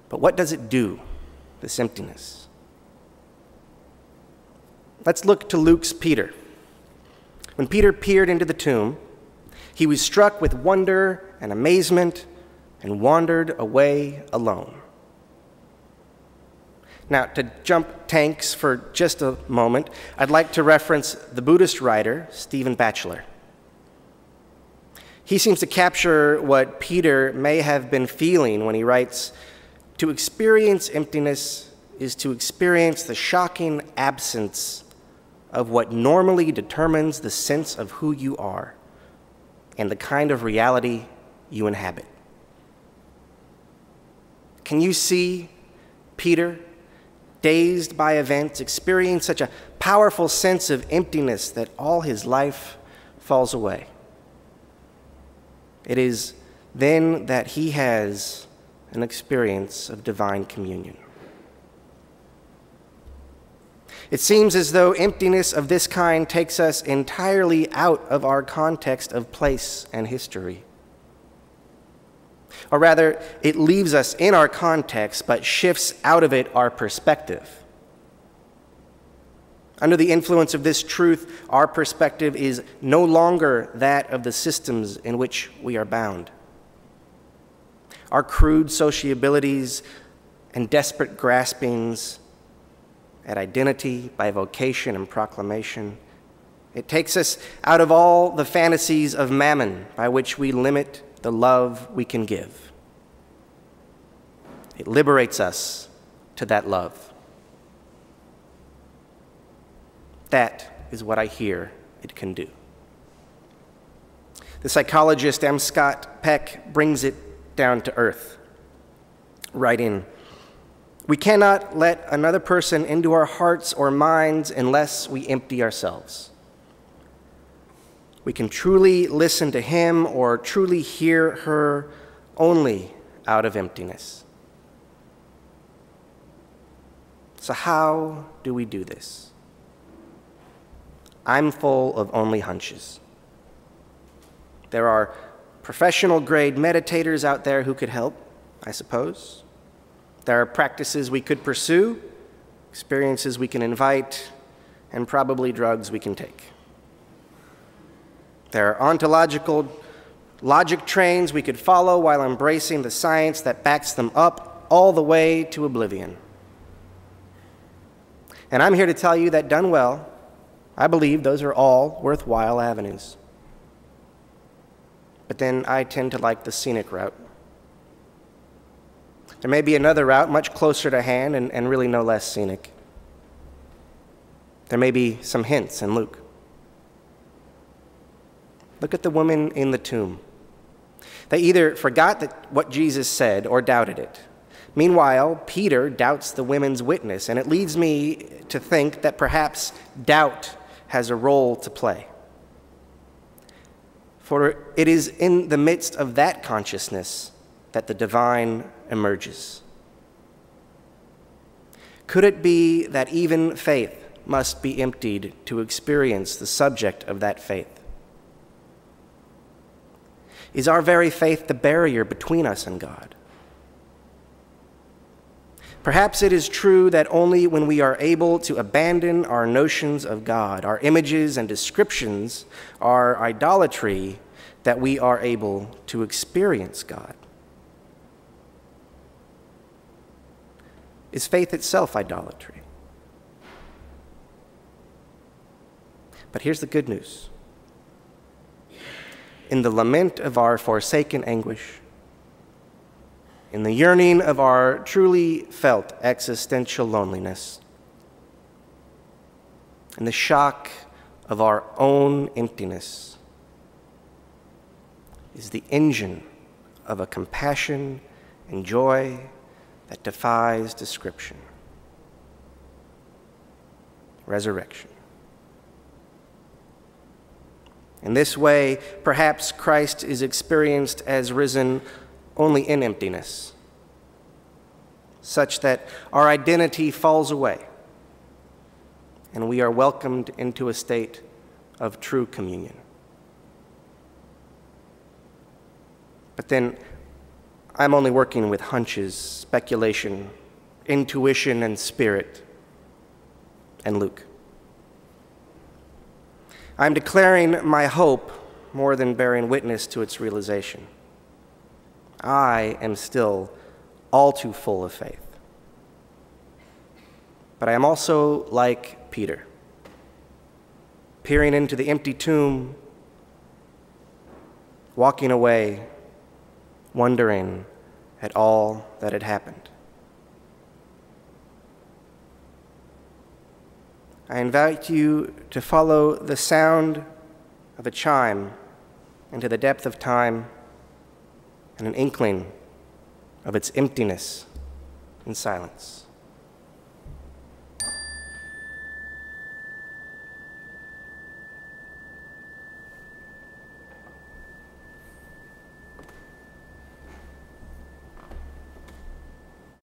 But what does it do, this emptiness? Let's look to Luke's Peter. When Peter peered into the tomb, he was struck with wonder and amazement and wandered away alone. Now, to jump tanks for just a moment, I'd like to reference the Buddhist writer, Stephen Batchelor. He seems to capture what Peter may have been feeling when he writes, "To experience emptiness is to experience the shocking absence of what normally determines the sense of who you are and the kind of reality you inhabit." Can you see Peter, dazed by events, experiencing such a powerful sense of emptiness that all his life falls away? It is then that he has an experience of divine communion. It seems as though emptiness of this kind takes us entirely out of our context of place and history. Or rather, it leaves us in our context, but shifts out of it our perspective. Under the influence of this truth, our perspective is no longer that of the systems in which we are bound. Our crude sociabilities and desperate graspings at identity by vocation and proclamation, it takes us out of all the fantasies of mammon by which we limit the love we can give. It liberates us to that love. That is what I hear it can do. The psychologist M. Scott Peck brings it down to earth, writing, "We cannot let another person into our hearts or minds unless we empty ourselves. We can truly listen to him or truly hear her only out of emptiness." So how do we do this? I'm full of only hunches. There are professional-grade meditators out there who could help, I suppose. There are practices we could pursue, experiences we can invite, and probably drugs we can take. There are ontological logic trains we could follow while embracing the science that backs them up all the way to oblivion. And I'm here to tell you that done well, I believe those are all worthwhile avenues. But then I tend to like the scenic route. There may be another route much closer to hand and really no less scenic. There may be some hints in Luke. Look at the woman in the tomb. They either forgot what Jesus said or doubted it. Meanwhile, Peter doubts the women's witness, and it leads me to think that perhaps doubt has a role to play. For it is in the midst of that consciousness that the divine emerges. Could it be that even faith must be emptied to experience the subject of that faith? Is our very faith the barrier between us and God? Perhaps it is true that only when we are able to abandon our notions of God, our images and descriptions, our idolatry, that we are able to experience God. Is faith itself idolatry? But here's the good news. In the lament of our forsaken anguish, in the yearning of our truly felt existential loneliness, in the shock of our own emptiness, is the engine of a compassion and joy that defies description. Resurrection. In this way, perhaps Christ is experienced as risen only in emptiness, such that our identity falls away and we are welcomed into a state of true communion. But then I'm only working with hunches, speculation, intuition, and spirit, and Luke. I'm declaring my hope more than bearing witness to its realization. I am still all too full of faith. But I am also like Peter, peering into the empty tomb, walking away, wondering at all that had happened. I invite you to follow the sound of a chime into the depth of time and an inkling of its emptiness and silence.